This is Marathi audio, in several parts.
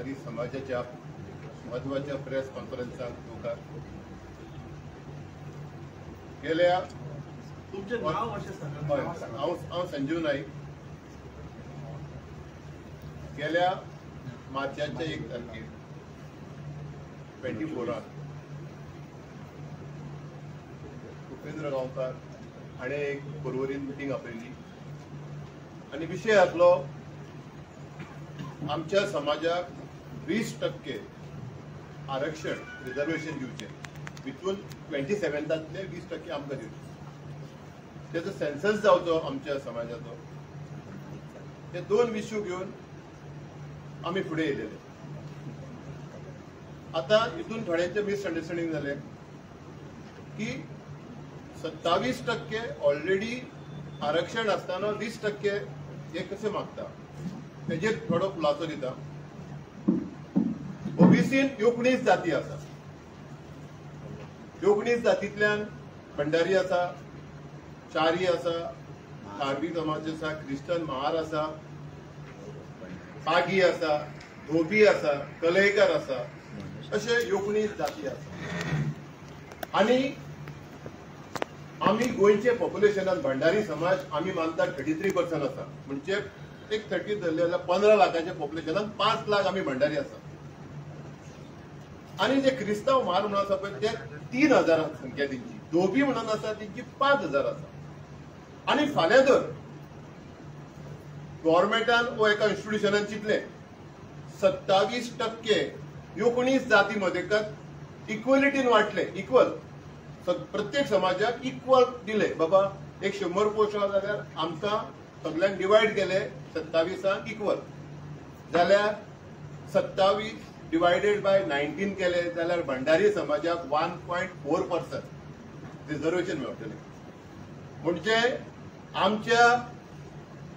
भंडारी समाजाच्या महत्वाच्या प्रेस कॉन्फरन्साक येवकार. गेल्या हांव संजीव नाईक. गेल्या मार्चाच्या 1 तारखेर 24 उपेंद्र गांवकार हाणें एक परवरीन मिटींग आपयली आनी विशय आसलो आमच्या समाजाक 20% आरक्षण रिजर्वेशन दिवचे, भितून 27तांतले 20% आमकां दिवचे. तेजो सेन्सस जावचो आमच्या समाजाचो. हे दोन विशू घेवन आमी फुडें येयलेले. आतां हितून थोड्यांचे मिसअंडरस्टँडींग जाले की 27% ऑलरेडी आरक्षण आसतना 20% हे कशें मागता. तेजेर थोडो खुलासो दिता. ओबीसीन 19 जाती आसा. 19 जातींतल्यान भंडारी आसा, चारी आसा, कार्बी समाज आसा, क्रिश्चन महार आसा, पागी आसा, धोबी आसा, कलयकर आसा, अशे 19 जाती आसा. आनी आमी गोंयचे पॉप्युलेशनान भंडारी समाज आमी मानता 33% आसा. म्हणजे एक 30 धरले जाल्यार 15 लाखांच्या पॉप्युलेशनान 5 लाख आमी भंडारी आसा. आनी जे क्रिस्तांव महार म्हणून आसा पळय ते 3000 संख्या तेंची. धोबी म्हणून आसा तेंची 5000 आसा. आनी फाल्यां जर गव्हर्मेंटान वो एका इन्स्टिट्यूशनान चिंतले 27% 19 जाती मदेकात इक्वलिटीन वाटले, इक्वल प्रत्येक समाजाक इक्वल दिले. बाबा एक 100 पोस्ट आसा जाल्यार आमकां सगळ्यांक डिवायड केले 27 इक्वल जाल्यार 27 डिवायडेड बाय 19 केले जाल्यार भंडारी समाजाक 1.4% रिजर्वेशन मेळटले. म्हणजे आमच्या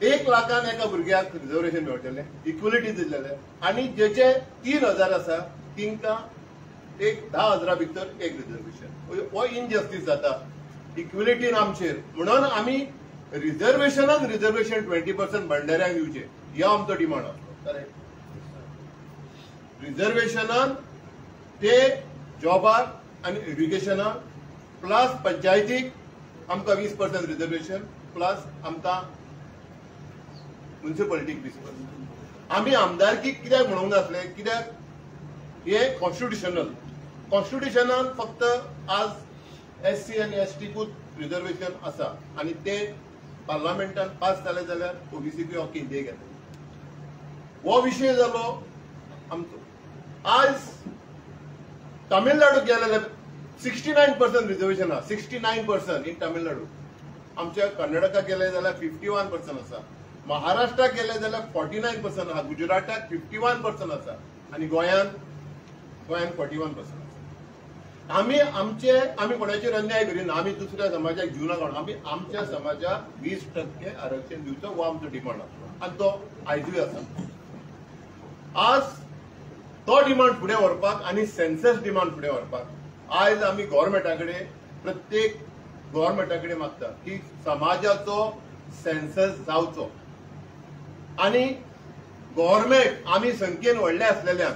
1 लाखान एका भुरग्याक रिजर्वेशन मेळटले, इक्वलिटी दिलेले. आनी जेचे 3000 आसा तिंका एक 10,000 भितर एक रिजर्वेशन. हो इनजस्टीस जाता इक्वलिटीन आमचेर. म्हणून आमी रिजर्वेशनान रिजर्वेशन 20% भंडाऱ्यांक दिवचे हो आमचो डिमांड आसलो. करेक्ट. रिजर्वेशनान ते जॉबाक आनी एज्युकेशनाक प्लस पंचायतीक आमकां 20% रिजर्वेशन प्लस आमकां म्युनिसिपालिटीक 20%. आमी आमदारकीक कित्याक म्हणूंक नासले, कित्याक हे कॉन्स्टिट्युशनान फक्त आज SC आनी ST रिजर्वेशन आसा आनी ते पार्लमेंटान पास जाले जाल्यार ओबीसीक हो कितें घेतले. हो विशय जालो आमचो. आज तामिळनाडू गेले जाल्यार 69% रिजर्वेशन आहा. 69% इन तामिळनाडू. आमच्या कर्नाटकाक गेले जाल्यार 51% आसा. महाराष्ट्राक गेले जाल्यार 49% आहा. गुजराताक 51% आसा. आनी गोंयान 41% आसा. आमी कोणाचेर अन्याय करिना. आमी दुसऱ्या समाजाक दिवना कोण. आमी आमच्या समाजाक 20% आरक्षण दिवचो हो आमचो डिमांड आसलो आनी तो आयजूय आसा. आज तो डिमांड फुडें व्हरपाक आनी सेन्सस डिमांड फुडें व्हरपाक आयज आमी गव्हर्मेंटा कडेन प्रत्येक गव्हर्मेंटा कडेन मागता की समाजाचो सेन्सस जावचो. आनी गव्हर्मेंट आमी संख्येन व्हडले आसलेल्यान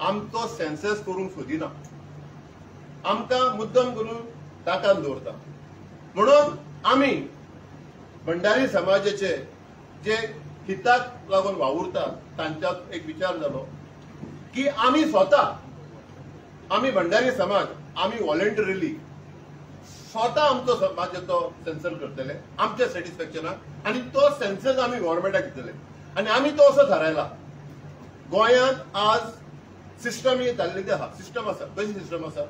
आमचो सेन्सस करूंक सोदिना. आमकां मुद्दम करून ताकान दवरता. म्हणून आमी भंडारी समाजाचे जे हिताक लागून वावुरतात तांच्यात एक विचार जालो की आमी स्वता आमी भंडारी समाज आमी व्हॉलंटरिली स्वता आमचो समाजाचो सेन्सस करतले आमच्या सॅटिस्फॅक्शनाक. आनी तो सेन्सस आमी गव्हर्मेंटाक दितले. आनी आमी तो असो थारायला. गोंयांत आज सिस्टम ही जाल्ली आहा. सिस्टम आसा. कशी सिस्टम आसा.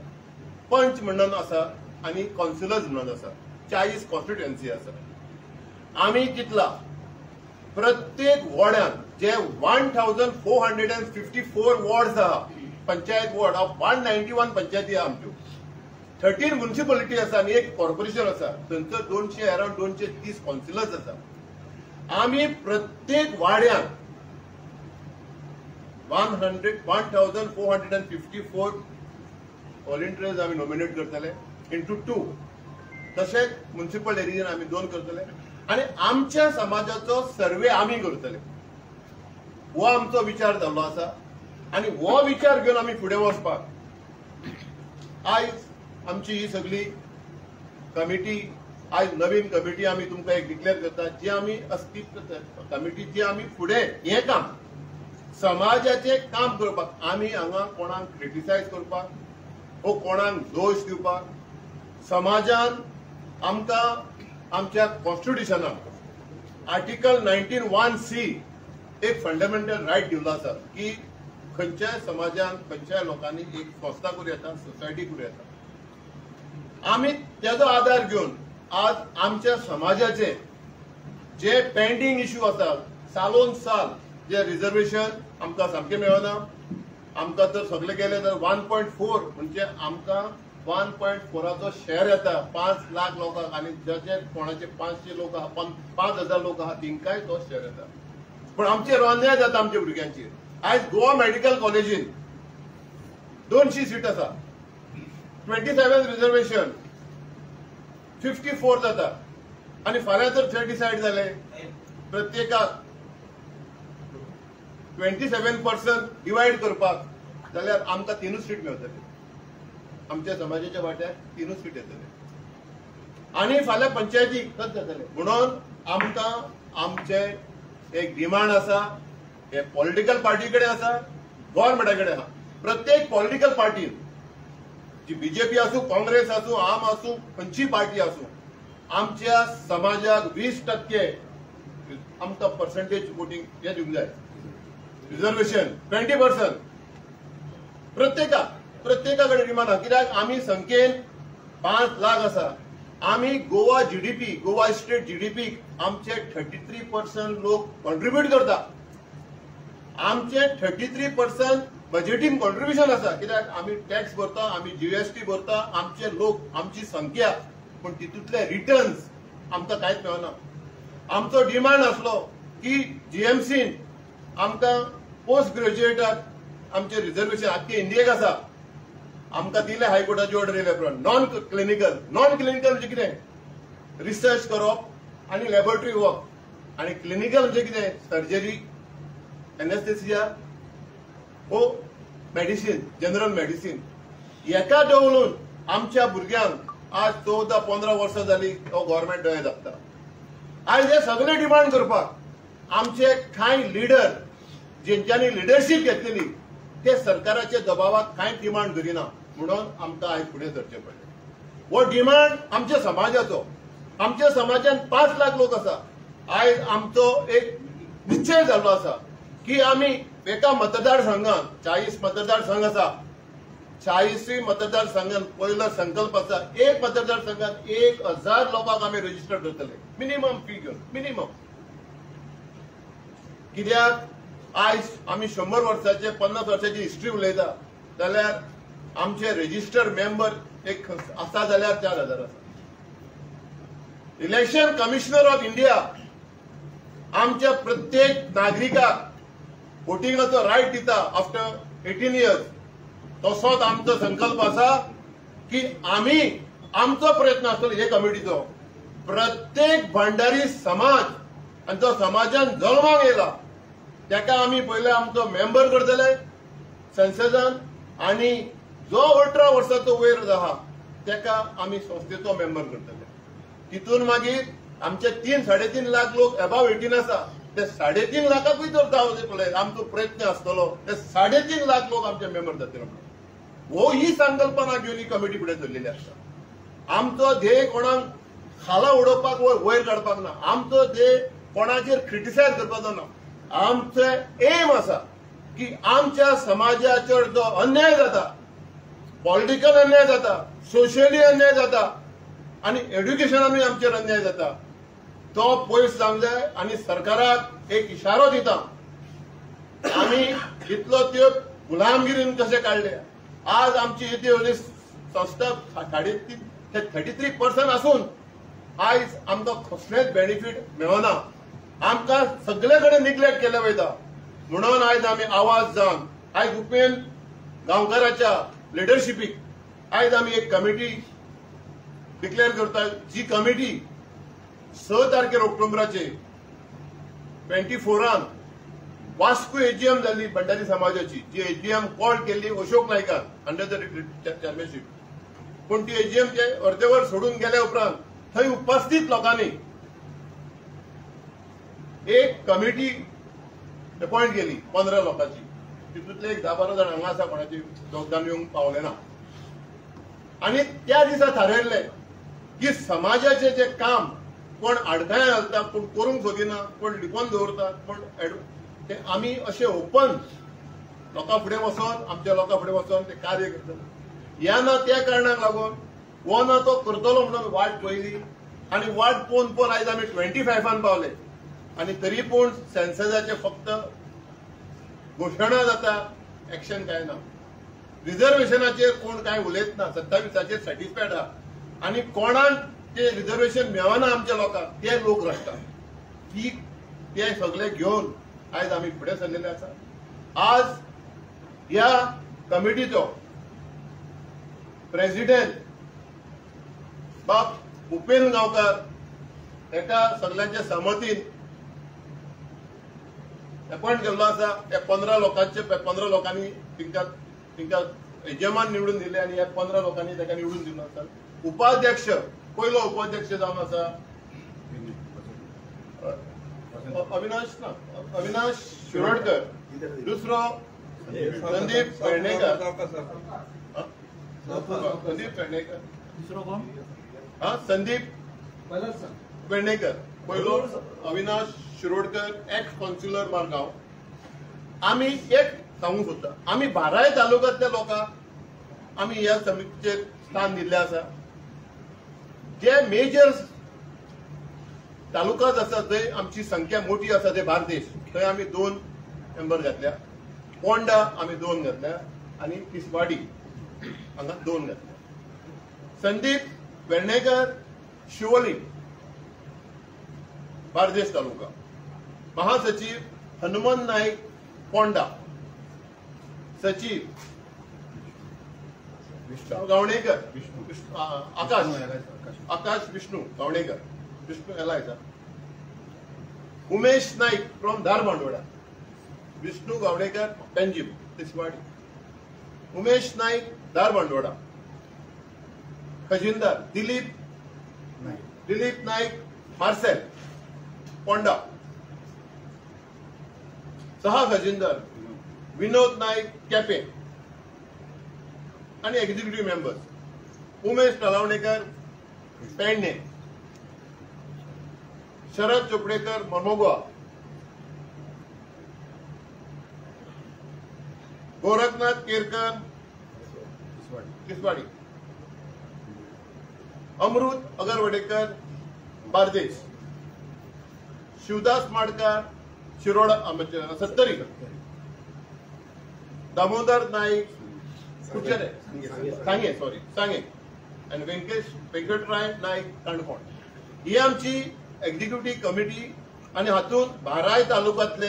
पंच म्हणून आसा आनी कावन्सिलर्स म्हणून आसा. 40 कॉन्स्टिट्युएन्सी आसा. आमी चिंतला प्रत्येक वॉर्डान जे 1454 वॉर्ड्स आहा पंचायत वॉर्ड 191 पंचायती आहा आमच्यो. 13 म्युनिसिपालिटी आसा आनी एक कॉर्पोरेशन आसा. थंयसर 200 अराउंड 230 कावन्सिलर्स आसा. आमी प्रत्येक वाड्यान 1454 व्हॉलंटियर्स आमी नॉमिनेट करतले इंटू 2. तशेंच म्युनिसिपल एरियान आमी 2 करतले. आनी आमच्या समाजाचो सर्वे आमी करतले. हो आमचो विचार जाल्लो आसा आनी हो विचार घेवन आमी फुडें वचपाक आयज आमची ही सगळी कमिटी आज नवीन कमिटी आमी तुमकां एक डिक्लेअर करता जी आमी अस्तित्व कमिटी जी आमी फुडें हें काम समाजाचें काम करपाक आमी हांगा कोणाक क्रिटिसायज करपाक वो कोणाक दोश दिवपाक समाजान आमकां आमच्या कॉन्स्टिट्युशनान आर्टिकल 19(1)(c) एक फंडामेंटल रायट दिल्लो आसा की खंयच्याय समाजान खंयच्याय लोकांनी एक संस्था करूं येता सोसायटी करूं येता आमी तेजो आधार घेवन आज आमच्या समाजाचे जे पेंडिंग इश्यू आसा सालोन साल जे रिजर्वेशन आमकां सामकें मेळना आमकां जर सगळे गेले तर 1.4 म्हणजे आमकां 1.4चो शेअर येता 5 लाख लोकांक आनी जे कोणाचे 500 लोक आहा 5000 लोक आहा तिंकाय तो शेअर येता पण आमचेर अन्याय जाता आमच्या भुरग्यांचेर आयज गोवा मेडिकल कॉलेजीन 200 सीट आसा 27 रिजर्वेशन 54 जाता आनी फाल्यां जर 30 डिसायड जाले प्रत्येकाक 27% डिवायड करपाक जाल्यार आमकां 3 सीट मेळटली आमच्या समाजाच्या वाट्याक 3 सीट येतले आनी फाल्यां पंचायतीक कत जातले म्हणून आमकां आमचे एक डिमांड आसा हे पॉलिटिकल पार्टी कडेन आसा गव्हर्नमेंटा कडेन आहा प्रत्येक पॉलिटिकल पार्टीन जी बीजेपी आसूं काँग्रेस आसूं आम आसूं खंयची पार्टी आसूं आमच्या समाजाक 20% आमकां पर्सेंटेज वोटिंग हे दिवंक जाय रिजर्वेशन 20% प्रत्येका कडेन डिमांड आहा कित्याक आमी संख्येन 5 लाख आसा आमी Goa GDP Goa state GDP आमचे 33% लोक कॉन्ट्रिब्यूट करता आमचे 33% बजेटीन कॉन्ट्रिब्युशन आसा कित्याक आमी टॅक्स भरता आमी जीएसटी भरता आमचे लोक आमची संख्या पण तितूंतले रिटर्न्स आमकां कांयच मेळना आमचो डिमांड आसलो की जीएमसीन आमकां पोस्ट ग्रॅज्युएटाक आमचे रिजर्वेशन आख्खे इंडियेक आसा आमकां दिले हायकोर्टाची ऑर्डर येयल्या प्रमाणे नॉन क्लिनिकल म्हणजे कितें रिसर्च करप आनी लॅबोरेटरी वर्क आनी क्लिनिकल म्हणजे कितें सर्जरी एनेस्थेसिया हो मेडिसिन जनरल मेडिसिन हेका दवरून आमच्या भुरग्यांक आज 14-15 वर्सां जाली हो गव्हर्नमेंट दोळे धाकता आयज हे सगळे डिमांड करपाक आमचे कांय लिडर जेंच्यांनी लिडरशीप घेतलेली ते सरकाराच्या दबावाक कांय डिमांड करिना म्हणून आमकां आयज फुडें सरचें पडलें हो डिमांड आमच्या समाजाचो आमच्या समाजान 5 लाख लोक आसा आयज आमचो एक निश्चय जाल्लो आसा की आमी एका मतदारसंघात 40 मतदारसंघ आसा 40 मतदारसंघात पयलो संकल्प आसा एक मतदारसंघात 1000 लोकांक आमी रजिस्टर करतले मिनिमम फी घेवन मिनिमम कित्याक आयज आमी 100 वर्साचे 50 वर्साची हिस्ट्री उलयता जाल्यार आमचे रजिस्टर मेंबर एक आसा जाल्यार 4000 आसा इलेक्शन कमिशनर ऑफ इंडिया आमच्या प्रत्येक नागरिकाक वोटिंगाचो रायट दिता आफ्टर 18 इयर्स तसोच आमचो संकल्प आसा की आमी आमचो प्रयत्न आसतलो हे कमिटीचो प्रत्येक भंडारी समाज आनी जो समाजान जल्माक येयला तेका आमी पयले आमचो मेंबर करतले संसदान आनी जो 18 वर्साचो वयर आहा तेका आमी संस्थेचो मेंबर करतले तितून मागीर आमचे 3-3.5 लाख लोक अबाव 18 आसा ते 3.5 लाखाकूय जर जावचे आमचो प्रयत्न आसतलो ते 3.5 लाख लोक आमचे मेंबर जातले हो ही संकल्पना घेवन ही कमिटी फुडें चल्लेली आसता आमचो ध्येय कोणाक खाला उडोवपाक वयर काडपाक ना आमचो ध्येय कोणाचेर क्रिटिसायज करपाचो ना आमचे एम आसा की आमच्या समाजाचेर जो अन्याय जाता पॉलिटिकल अन्याय जाता सोशियली अन्याय जाता आनी एड्युकेशनानूय आमचेर अन्याय जाता तो पयस जावंक जाय आनी सरकाराक एक इशारो दिता आमी इतलो त्यो गुलामगिरीन कशे काडले आज आमची येदी संस्था 33% आसून आयज आमकां कसलेंच बेनिफीट मेळना आमकां सगळे कडेन निग्लेक्ट केले वयता म्हणून आयज आमी आवाज जावन आयज उपेन गांवकाराच्या लिडरशिपीक आयज आमी एक कमिटी डिक्लेअर करता जी कमिटी 6 तारखेर ऑक्टोबराचे 24 आन वास्को एजीएम जाल्ली भंडारी समाजाची, जी एजीएम कॉल केल्ली अशोक नायकान अंडर द चॅम्पियनशीप, पण ती एजीएमचे अर्देवर सोडून गेल्या उपरांत थंय उपस्थित लोकांनी एक कमिटी अपॉइंट केली 15 लोकांची. तितूंतले एक 10-12 जाण हांगा आसा, कोणाची योगदान येवंक पावले ना. आणि त्या दिसा थारायल्लें की समाजाचे जे काम कोण आडखाय घालता, कोण करूंक सोदिना, कोण लिपोवन दवरता, कोण ते आमी अशें ओपन लोकां फुडें वचोन, आमच्या लोकां फुडें वचोन ते कार्य करतले. ह्या ना त्या कारणाक लागून हो ना तो करतलो म्हणून वाट पयली, आनी वाट पळोवन पळोवन आयज आमी 25 पावले. आनी तरी पूण सेन्ससाचे फक्त घोशणा जाता, एक्शन काय ना. रिजर्वेशनाचेर कोण काय उलयत ना, 27 सॅटिस्फायड आहा. आनी कोणाक ते रिजर्वेशन मेळना आमच्या लोकांक, ते लोक रडटा. ते सगळे घेवन आयज आमी फुडें सरलेले आसा. आज ह्या कमिटीचो प्रेसिडेंट बाब भुपेन गांवकार एका सगळ्यांच्या सहमतीन अपॉइंट केल्लो आसा. त्या 15 लोकांनी तिंका एजीएमान निवडून दिले आनी ह्या 15 लोकांनी ताका निवडून दिलो आसा. उपाध्यक्ष पयलो उपाध्यक्ष जावन आसा अविनाश शिरोडकर, दुसरो संदीप पेडणेकर, दुसरो कोण? संदीप पेडणेकर, पयलो अविनाश शिरोडकर, एक्स कॉन्स्युलर मारगांव. आमी एक सांगूंक सोदता, आमी बाराय तालुक्यांतल्या लोकांक आमी ह्या समितीचेर स्थान दिल्लें आसा. जे मेजर तालुकाज आसा थंय आमची संख्या मोठी आसा, ते बार्देश, थंय आमी 2 मेंबर घातल्या. पोंडा आमी 2 घातल्या आनी तिसवाडी हांगा 2 घातल्या. संदीप पेडणेकर, शिवोली, बार्देश तालुका. महासचिव हनुमंत नाईक, पोंडा. सचिव गावणेकर, आकाश विष्णू गावणेकर, विष्णू याला येता. उमेश नाईक फ्रॉम धारबांदोडा, विष्णू गावणेकर पेंजीम तिसवाडी. उमेश नाईक धारबांदोडा. खजिनदार दिलीप नाईक मार्सेल, पोंडा. सहा खजिनदार विनोद नाईक केपें आणि एक्झिक्युटिव्ह मेंबर्स उमेश तलावणेकर पेडणे, शरद चोपडेकर मनोगवा, गोरखनाथ केरकर तिसवाडी, अमृत अगरवडेकर बार्देश, शिवदास माडकार शिरोडा सत्तरी, दामोदर नाईक कुचरे सांगे आणि व्यंकटराय नाईक काणकोण. ही आमची एक्झिक्युटिव्ह कमिटी आणि हातून 12 तालुक्यातले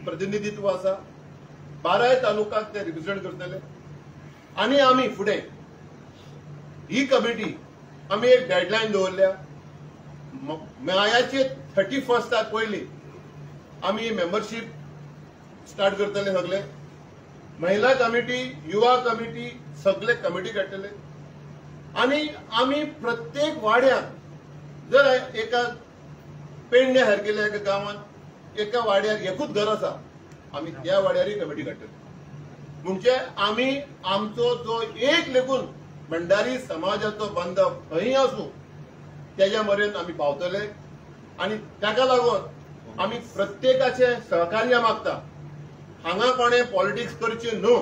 प्रतिनिधित्व आसा. 12 तालुक्याक ते रिप्रेझेंट करतले. आणि आम्ही फुडें ही कमिटी आम्ही एक डेडलाईन दवरल्या. मेयाचे 31 पयलीं आम्ही मेंबरशीप स्टार्ट करतले. सगळे महिला कमिटी, युवा कमिटी, सगळे कमिटी काडटले. आणि आम्ही प्रत्येक वाड्यात जर एका पेडणे सारकेल्या एका गावात एका वाड्यार एकूच घर आसा, आम्ही त्या वाड्यारय कमिटी काडटले. म्हणजे आम्ही आमचो जो एक लेखून भंडारी समाजाचो बांधव खंय आसूं त्याच्या मरेन आम्ही पावतले. आणि ताका लागून आम्ही प्रत्येकाचे सहकार्य मागता. हांगा कोणे पॉलिटिक्स करचे न्हू.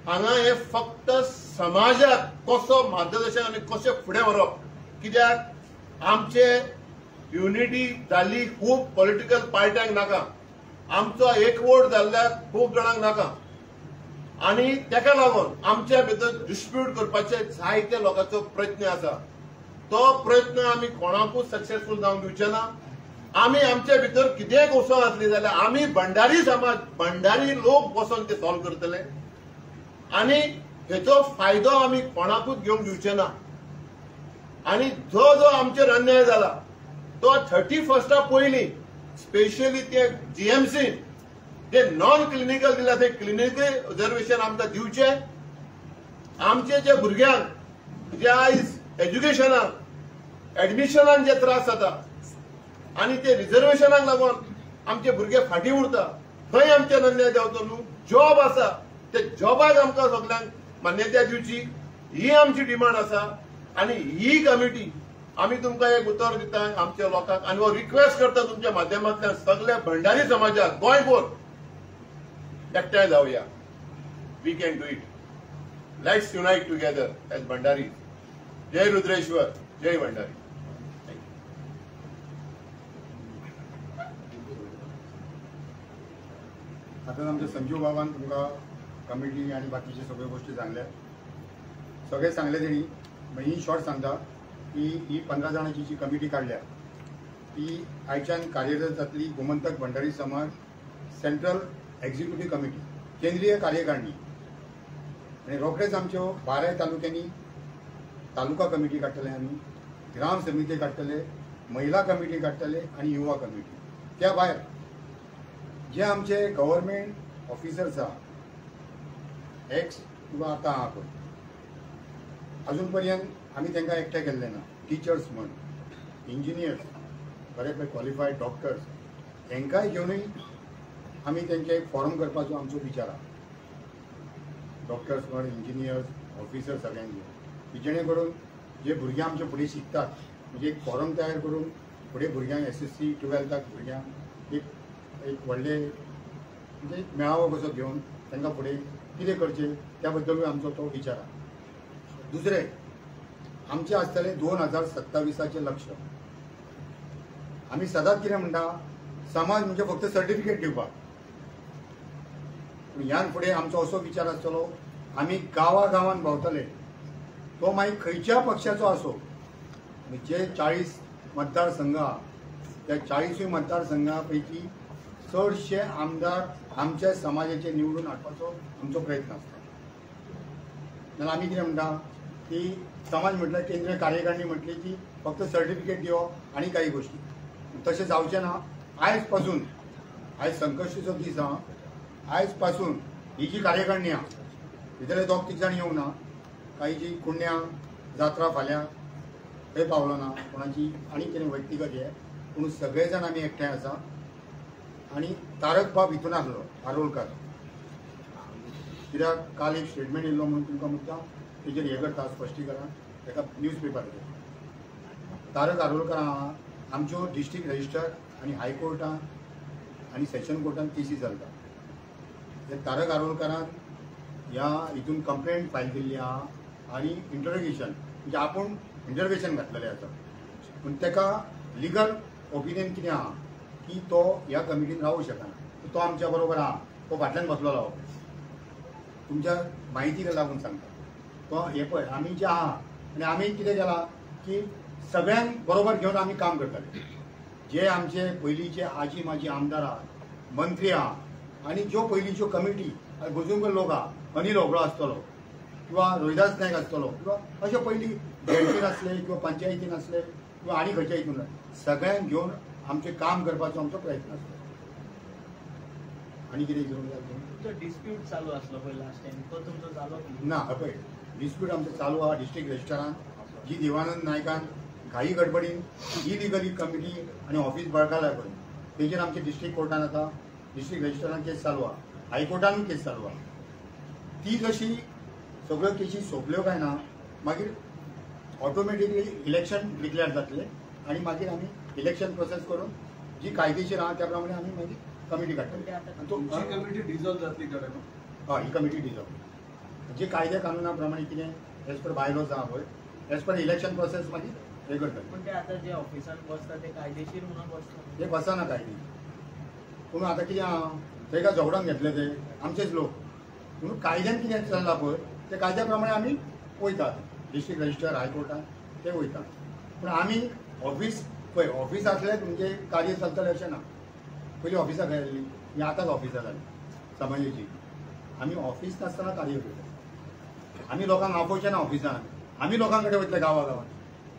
हांगा हे फक्त समाजाक कसो मार्गदर्शन आणि कशें फुडें व्हरप. कित्याक आमचे युनिटी जाल्ली खूब पॉलिटिकल पार्ट्यांक नाका. आमचो एकवोट जाल्ल्याक खूब जाणांक नाका. आणि ताका लागून आमच्या भितर डिस्प्यूट करपाचे जायते लोकांचो प्रयत्न आसा. तो प्रयत्न आमी कोणाकूच सक्सेसफूल जावंक दिवचे ना. आमी आमच्या भितर कितेंय गोष्ट आसली जाल्यार आमी भंडारी समाज, भंडारी लोक बसून ते सॉल्व करतले. आणि हेचो फायदो आमी कोणाकूच घेवंक दिवचे ना. आणि जो जो आमचेर अन्याय जाला तो 31 पयलीं स्पेशली ते जीएमसी जे नॉन क्लिनिकल दिला ते क्लिनिकल रिझर्वेशन आमकां दिवचे. आमचे जे भुरग्यांक जे आयज एज्युकेशनाक ऍडमिशनाक जे त्रास जाता आणि ते रिझर्वेशनाक लागून आमचे भुरगे फाटीं उरता, थंय आमचे अन्याय जावचो न्हू. जॉब आसा ते जॉबाक आमकां सगळ्यांक मान्यताय दिवची, ही आमची डिमांड आसा. आणि ही कमिटी आम्ही तुमकां एक उतर दिता आमच्या लोकांक, आनी हो रिक्वेस्ट करता तुमच्या माध्यमांतल्यान सगळ्या भंडारी समाजाक गोंयभर एकठांय जावया. We can do it. Let's unite together as Bhandari. जय रुद्रेश्वर, जय भंडारी. आता आमच्या संजीव बाबान तुमकां कमिटी आणि बाकीचे सगळ्यो गोष्टी सांगल्या. सगळे सांगले तेणी. मी शॉर्ट सांगता की ही 15 जाणांची जी कमिटी काढल्या ती आयच्यान कार्यरत जातली गोमंतक भंडारी समाज सेंट्रल एक्झिक्युटिव्ह कमिटी, केंद्रीय कार्यकारिणी. आणि रोखडेच आमच्यो 12 तालुक्यांनी तालुका कमिटी काडटले, आमी ग्राम समिती काडटले, महिला कमिटी काडटले आणि युवा कमिटी. त्या भायर जे आमचे गव्हर्मेंट ऑफिसर्स आहा एक्स किंवा आतां आहा पळय, अजून पर्यंत आमी तांकां एकठांय केल्ले ना. टिचर्स म्हण, इंजिनियर्स, बरेपैकी क्वॉलिफायड डॉक्टर्स, तांकांय घेवनूय आमी तांचे एक फॉरम करपाचो आमचो विचार आहा. डॉक्टर्स म्हण, इंजिनियर्स, ऑफिसर्स सगळ्यांक घेवन, की जेणे करून जे भुरगे आमचे फुडें शिकतात म्हणजे एक फॉरम तयार करून फुडें भुरग्यांक SSC 12th भुरग्यांक एक व्हडले म्हणजे मेळावो कसो घेवन तांकां फुडें कितें करचें त्या बद्दलूय आमचो तो विचार आहा. दुसरें आमचे आसतले 2027चे लक्ष्य. आमी सदांच कितें म्हणटा, समाज म्हणजे फक्त सर्टिफिकेट दिवपाक. पूण ह्यान फुडें आमचो असो विचार आसतलो, आमी गांवागांवांत भोंवतले. तो मागीर खंयच्या पक्षाचो आसो, जे 40 मतदारसंघ आहा त्या 40 मतदारसंघा पैकी चडशे आमदार आमच्या समाजाचे निवडून हाडपाचो आमचो प्रयत्न आसता. जाल्यार आमी कितें म्हणटा की समाज म्हटल्यार केंद्रीय कार्यकारिणी म्हटली की फक्त सर्टिफिकेट दिवप आणि काही गोष्टी. तशें जावचें ना. आयज पासून, आयज संकश्टीचो दीस आहा, आयज पासून ही जी कार्यकारिणी आहा भितरले 2-3 जाण येवंक ना. काही जी कुण्या जात्रा फाल्यां थंय पावलो ना कोणाची आनी कितें व्यक्तिगत हें, पूण सगळे जाण आमी एकठांय आसा. आणि तारक बाब हितून आसलो आरोलकार, कित्याक काल एक स्टेटमेंट येयल्लो म्हणून तुमकां मुद्दाम तेजेर हें करता स्पश्टीकरण एका न्यूज पेपराचेर. तारक आरोलकर आहा आमच्यो डिस्ट्रिक्ट रजिस्टर आणि हायकोर्टान आणि सेशन कोर्टान केसी चलता. तारक आरोलकारान ह्या हितून कंप्लेंट फायल केल्ली आहा आणि इंटरोगेशन म्हणजे आपूण इंटरोगेशन घातलेलें आसा. पूण ताका लिगल ओपिनियन कितें आहा की तो ह्या कमिटीन रावूंक शकना. तो आमच्या बरोबर आहा, तो फाटल्यान बसलेलो तुमच्या म्हायतीक लागून सांगता. तो हे पळय आमी जे आहा आनी आमी कितें केलां की सगळ्यांक बरोबर घेवन आमी काम करताले. जे आमचे पयलींचे आजी माजी आमदार आहात, मंत्री आहा आनी ज्यो पयलींच्यो कमिटी बुजूंग लोक आहा, अनिल होबळो आसतलो किंवा रोहिदास नायक आसतलो किंवा अशे पयलीं झेडपीन आसले किंवा पंचायतीन आसले किंवा आनी खंयच्या हितून सगळ्यांक घेवन आमचें काम करपाचो आमचो प्रयत्न आसता. आनी कितें करूंक जाय तुमचो डिस्प्यूट चालू आसलो पळय लास्ट टायम, तो तुमचो जालो ना? पळय डिस्प्यूट आमचो चालू आहा डिस्ट्रिक्ट रजिस्ट्रारान, जी देवानंद नायकान घाई गडबडीन इलिगली कमिटी आनी ऑफिस बळकायला पळय तेजेर आमचे डिस्ट्रिक्ट कोर्टान आतां डिस्ट्रिक्ट रजिस्ट्रारान केस चालू आहा, हायकोर्टानूय केस चालू आहा. ती जशी सगळ्यो केसी सोंपल्यो काय ना मागीर ऑटोमॅटिकली इलेक्शन डिक्लेअर जातले आणि मागीर आमी इलेक्शन प्रोसेस करून जी कायदेशीर आहा त्या प्रमाणे आमी मागीर कमिटी काडटले. कमिटी डिझॉल्व जातली कळ्ळें. हय ही कमिटी डिझॉल्व जे कायदे कानुना प्रमाणे कितें एज पर बायलॉज आहा पळय एज पर इलेक्शन प्रोसेस मागीर हे करतले. पण ते आतां जे ऑफिसान बसता ते कायदेशीर म्हणून बसता ते बसना कायदे. पूण आतां कितें आहा थंय काय झगडोन घेतले ते आमचेच लोक. म्हणून कायद्यान कितें चल्लां पळय ते कायद्या प्रमाणे आमी वयतात डिस्ट्रिक्ट रजिस्टर हायकोर्टान ते वयतात. पूण आमी ऑफिस पळय ऑफिस आसले तुमचे कार्य चलतलें अशें ना. पयलीं ऑफिसां खंय आसलीं ही आतांच ऑफिसां जालीं समाजाची. आमी ऑफिस नासतना कार्य करता. आमी लोकांक आपोवचे ना ऑफिसान, आमी लोकां कडेन वयतले गांवागांवांत.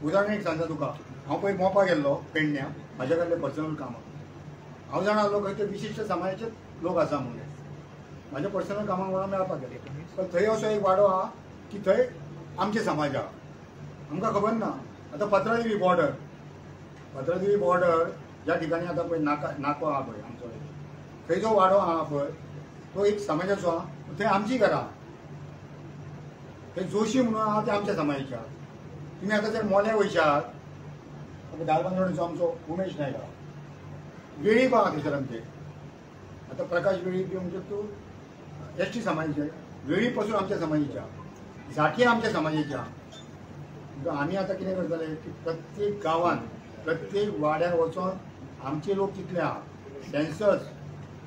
उदाहरण एक सांगता तुका, हांव पळय मोपा गेल्लो पेडण्या म्हाजे कडलें पर्सनल कामां. हांव जाणा आसलो खंय ते विशिश्ट समाजाचे लोक आसा म्हणून माझ्या पर्सनल कामाक वांगडा मेळपाक गेले पण थंय असो एक वाडो आहा की थंय आमचे समाज आहा आमकां खबर ना आतां पात्रादेवी बॉर्डर ज्या ठिकाणी आता पळय नाको आहा पळय आमचो थंय जो वाडो आहा पळय तो एक समाजाचो आहा थंय आमची घरां थंय जोशी म्हणून आहा ते आमच्या समाजाचे आहा तुमी आतां जर मोल्या वयशात दारबांदोडेचो आमचो उमेश नायक आहा वेळीप आहा थंयसर आमचे आतां प्रकाश वेळीप बी म्हणजे तूं एसटी समाजाचे वेळीप पासून आमच्या समाजाचे आहा झाटी आमच्या समाजाची आहा आमी आतां कितें करतले की प्रत्येक गांवांत प्रत्येक वाड्यार वचोन आमचे लोक कितले आहा सेन्सस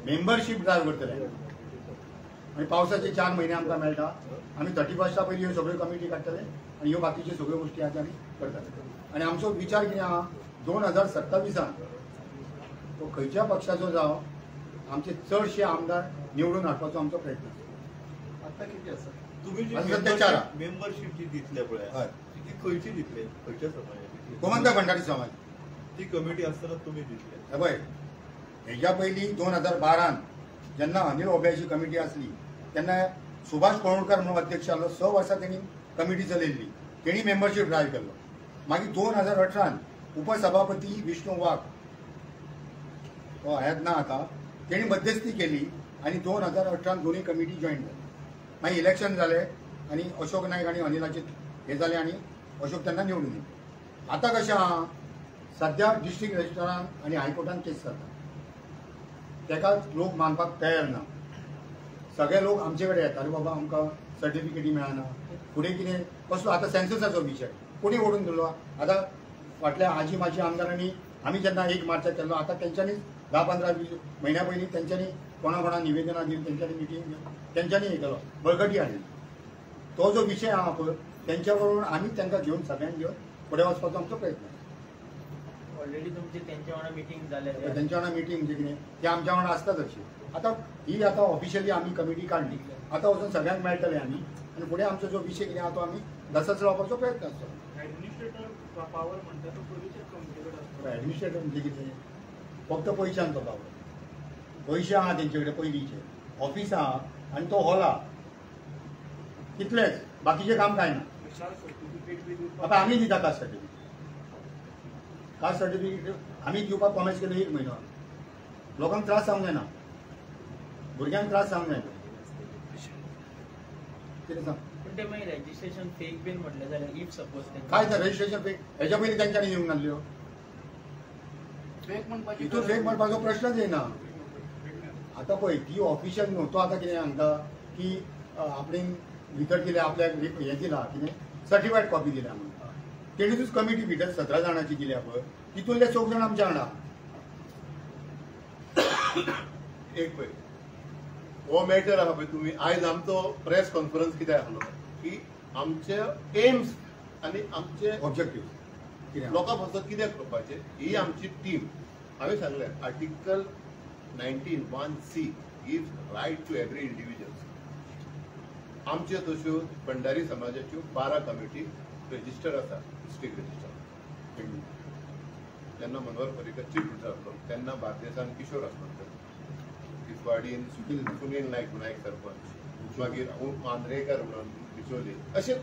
मेंबरशीप ड्रायव्ह करतले आनी पावसाचे 4 म्हयने आमकां मेळटा आमी 31 पयलीं ह्यो सगळ्यो कमिटी काडटले आनी ह्यो बाकीच्यो सगळ्यो गोश्टी आतां आमी करतले आनी आमचो विचार कितें आहा 2027 तो खंयच्या पक्षाचो जावं आमचे चडशे आमदार निवडून हाडपाचो आमचो प्रयत्न आता किती आसा तुम्ही जी आणि सध्या चार. मेंबरशिप जी दितले पळय हय. ती खंयची दितले खंयच्या समाजाची गोमंतक भंडारी समाज ती कमिटी आसतना तुम्ही दितले हे पळय हेज्या पयलीं 2012 जेन्ना अनिल ओब्याची कमिटी आसली तेन्ना सुभाष पळोणकर म्हणून अध्यक्ष आसलो 6 वर्सां तेणी कमिटी चलयल्ली तेणी मेंबरशीप ड्रायव्ह केल्लो मागीर 2018 उपसभापती विष्णू वाघ तो हयात ना आता तेणी मध्यस्थी केली आणि 2018 दोन्ही कमिटी जॉईन जाली मागीर इलेक्शन जाले आणि अशोक नायक आणि अनिलाचे हे जाले आणि अशोक त्यांना निवडून येले आता कशें आहा सध्या डिस्ट्रिक्ट रजिस्ट्रारान आणि हायकोर्टान केस जाता तेका लोक मानपाक तयार ना सगळे लोक आमचे कडेन येता अरे बाबा आमकां सर्टिफिकेटी मेळना फुडें कितें कसलो आतां सेन्ससाचो विशय कोणी ओडून दिलो आतां फाटल्या आजी माजी आमदारांनी आमी जेन्ना 1 मार्चाक केल्लो आतां तेंच्यांनी 10-15 म्हयन्या पयलीं तेंच्यांनी कोणा निवेदनां दिली तेंच्यांनी मिटींग तेंच्यांनी हे केलो बळकटी हाडली तो जो विशय आहा पळय तेंच्या बरोबर आमी तांकां घेवन सगळ्यांक घेवन फुडें वचपाचो आमचो प्रयत्न ऑलरेडी तुमची त्यांच्या वांगडा मिटींग जाल्या तेंच्या वांगडा मिटींग म्हणजे कितें ते आमच्या वांगडा आसताच अशी आतां ही आतां ऑफिशियली आमी कमिटी काडली आतां वचून सगळ्यांक मेळटले आमी आनी फुडें आमचो जो विशय कितें आहा तो आमी दसच लावपाचो प्रयत्न आसतलो ऍडमिनिस्ट्रेटर पावर म्हणटा तो पोलिसाच्या कमिटीकडे असतो ऍडमिनिस्ट्रेटर म्हणजे कितें फक्त पयशांचो पावर पयशे आहा तेंचे कडेन पयलींचे ऑफिस आहा आनी तो हॉल आहा इतलेंच बाकीचें काम कांय ना आतां आमी दिता कास्ट सर्टिफिकेट आमी दिवपाक प्रॉमिस केलो 1 म्हयनो लोकांक त्रास जावंक जायना भुरग्यांक त्रास जावंक जायना कितें सांग पण ते मागीर रजिस्ट्रेशन फेक बीन म्हटलें जाल्यार इफ सपोज काय तर रजिस्ट्रेशन फेक हेच्या पयलीं तेंच्यांनी दिवंक नासल्यो फेक म्हणपाची हितून फेक म्हणपाचो प्रश्नच येना आतां पळय ती ऑफिशियल न्हू तो आतां कितें सांगता की आपणें भितर कितें आपल्याक हें दिलां कितें सर्टिफायड कॉपी दिल्या म्हणून तेणीच कमिटी भितर 17 जाणांची दिल्या पळय तितूंतले 4 जाण आमच्या वांगडा एक पळय हो मॅटर आहा पळय तुमी आयज आमचो प्रेस कॉन्फरन्स कित्याक आसलो की आमचे एम्स आनी आमचे ऑब्जेक्टिव्ह कितें लोकां फक्त कित्याक करपाचें ही आमची टीम हांवें सांगलें article 19(1)(c) gives right to every individual आमच्यो तश्यो भंडारी समाजाच्यो 12 कमिटी रजिस्टर आसा डिस्ट्रिक्ट रजिस्टर तेन्ना मनोहर पर्रीकर चीफ मिनिस्टर आसलो तेन्ना बार्देसान किशोर आसलो तिसवाडीन सुनील नायक सरपंच मागीर मांद्रेकर म्हणून बिचोली अशें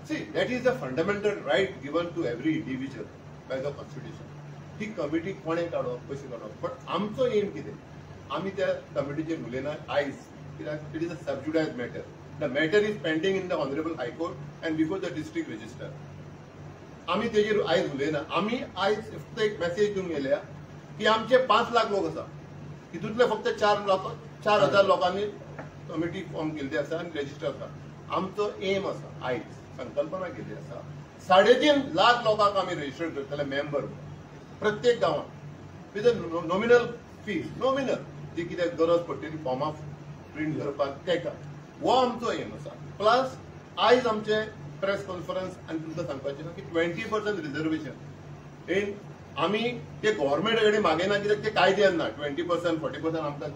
see that is the fundamental right given to every individual by the constitution ती कमिटी कोणें काडप कशी काडप बट आमचो एम कितें आमी त्या कमिटीचेर उलयना आयज कित्याक it is a sub judice matter the matter is pending in the honourable high court and before the district register आमी तेजेर आयज उलयना आमी आयज फक्त एक मेसेज दिवंक गेल्या की आमचे 5 लाख लोक आसा तितूंतले फक्त 4,000 लोकांनी कमिटी फॉर्म केल्ली आसा आनी रजिस्टर आसा आमचो एम आसा आयज संकल्पना केल्ली आसा 3.5 लाख लोकांक आमी रजिस्टर करतले मेंबर प्रत्येक गांवांत with a nominal fee nominal जी कितें गरज पडटली फॉर्मां प्रिंट करपाक तेका हो आमचो एम आसा प्लस आयज आमचे प्रेस कॉन्फरन्स आनी तुमकां सांगपाचें की 20% रिजर्वेशन इन आमी ते गव्हर्मेंट कडेन मागयना कित्याक ते कायद्यान ना 20% 40% आमकां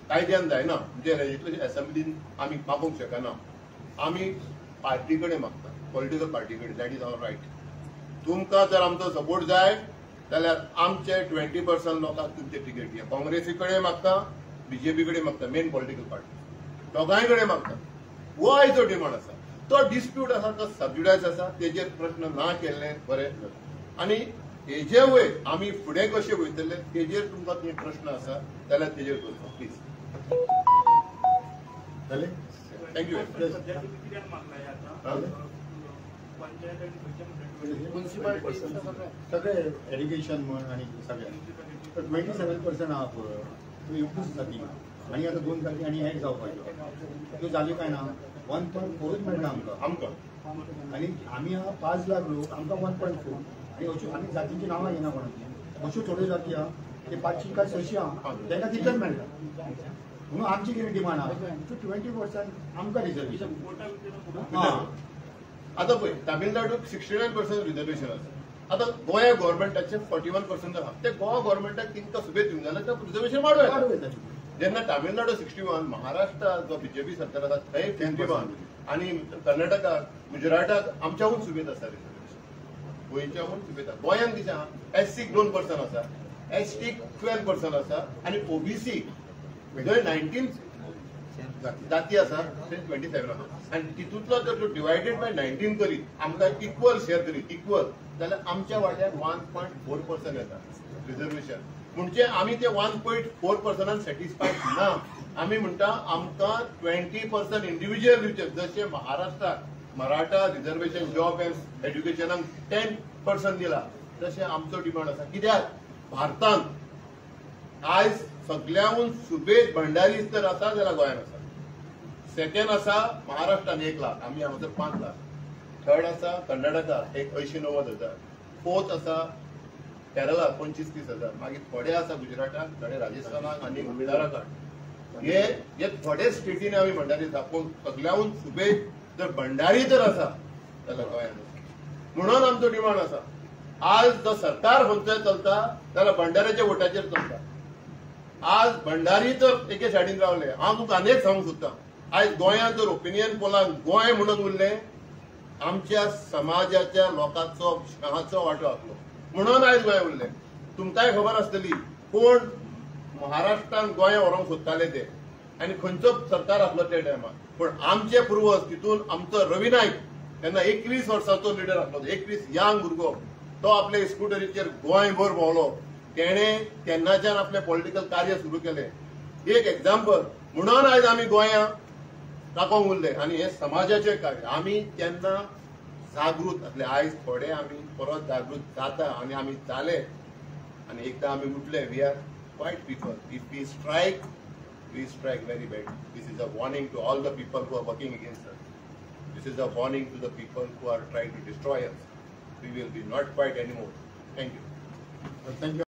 कायद्यान जायना म्हणजे लेजिस्लेटिव्ह असेंब्लीन आमी मागूंक शकना आमी पार्टी कडेन मागता पॉलिटिकल पार्टी कडेन दॅट इज आवर रायट तुमकां जर आमचो सपोर्ट जाय जाल्यार आमचे 20% लोकांक तुमचे तिकेट दिया काँग्रेसी कडेन मागता बीजेपी कडेन मागता, मेन पॉलिटिकल पार्टी दोगांय कडेन मागता, हो आयचो डिमांड आसा. तो डिस्प्यूट आसा तो सबज्युडायज आसा, तेजेर प्रश्न ना केल्ले बरें. आनी हेजे वयर आमी फुडें कशे वयतले तेजेर तुमकां कितें प्रश्न आसा जाल्यार तेजेर करचो प्लीज. जाले थँक्यू. सध्या तुम्ही कित्याक मागलाय आता पंचायत आणि म्युन्सिपालिटी सगळे एरिगेशन म्हण आणि सगळ्या 27% आहा पळय त्यो एकूच जाती आनी आतां 2 जाती आनी एक जावपाच्यो त्यो जाली काय ना 1.4 मेळटा आमकां आनी आमी आहा 5 लाख लोक आमकां 1.4 आनी अश्यो आमी जातींची नांवां घेना कोणाची. अश्यो थोड्यो जाती आहा ते 500 काय 600 आहा तांकां तितलेच मेळटा. म्हणून आमची कितें डिमांड आहा 20% आमकां रिजर्वेशन. आता पळय तामिळनाडूक 69% रिजर्वेशन आसा. आता गोंया गव्हर्मेंटाचे 41% आहा. ते गोवा गव्हर्मेंटाक तितका सुबेज दिवंक जाल्यार ते रिजर्वेशन वाडोवं. जेन्ना तामिळनाडू 61, महाराष्ट्र जो बीजेपी सरकार आसा थंय 21 आनी कर्नाटका गुजराताक आमच्याहून सुबेज आसा रिजर्वेशन, गोंयच्याहून सुबेज आसा. गोंयांत कितें आहा एससीक 2% आसा, एसटीक 12% आसा आनी ओबीसी जंय 19 जाती आसा ते 27 आसा. आनी तितूंतलो जर तूं डिवायडेड बाय 19 करीत आमकां इक्वल शेअर करीत इक्वल जाल्यार आमच्या वाट्याक 1.4% येता रिजर्वेशन. म्हणजे आमी ते 1.4% सॅटिस्फायड ना. आमी म्हणटा आमकां 20% इंडिव्हिज्युअल दिवचे. जशे महाराष्ट्राक मराठा रिजर्वेशन जॉब एंड एज्युकेशनाक 10% दिला तशें आमचो डिमांड आसा. कित्याक भारतांत आयज सगळ्याहून सुबेज भंडारीच जर आसा जाल्यार गोंयांत आसा. सेकंड आसा महाराष्ट्रान 1 लाख, आमी हांगासर 5 लाख. थर्ड आसा कर्नाटका एक 80-90 फोर्थ आसा केरला 25-30 हजार. मागीर थोडे आसा गुजराताक, थोडे राजस्थानाक आनी उत्तराखंड. हे थोडे स्टेटीन आमी भंडारी आसा. पूण सगळ्याहून सुबेज जर भंडारी जर आसा जाल्यार गोंयांत आसा. म्हणून आमचो डिमांड आसा आज जो सरकार खंयचोय चलता जाल्यार भंडाऱ्याच्या वोटाचेर चलता. आज भंडारी तर एके सायडीन रावले. हांव तुका आनी एक सांगूंक सोदतां, आयज गोंयांत जर ओपिनियन पोलान गोंय म्हणून उरलें आमच्या समाजाच्या लोकांचो शहाचो वांटो आसलो म्हणून आयज गोंय उरलें. तुमकांय खबर आसतली कोण महाराष्ट्रान गोंय व्हरोंक सोदताले ते आनी खंयचो सरकार आसलो त्या टायमार. पूण आमचे पुर्वज तितून आमचो रवी नायक तेन्ना 21 वर्सांचो लिडर आसलो, 21 यंग भुरगो. तो आपले स्कुटरीचेर गोंयभर भोंवलो. तेणें तेन्नाच्यान आपलें पॉलिटिकल कार्य सुरू केलें. एक एक्झाम्पल म्हणून आयज आमी गोंया तापोवंक उरले आनी हे समाजाचें कार्य. आमी तेन्ना जागृत आसले. आयज थोडे आमी परत जागृत जाता आनी आमी जाले आनी एकदां आमी उठले. We are quiet people. If we strike very bad. This is a warning to all the people who are working against us. This is a warning to the people who are trying to destroy us. We will be not quiet anymore. Thank you.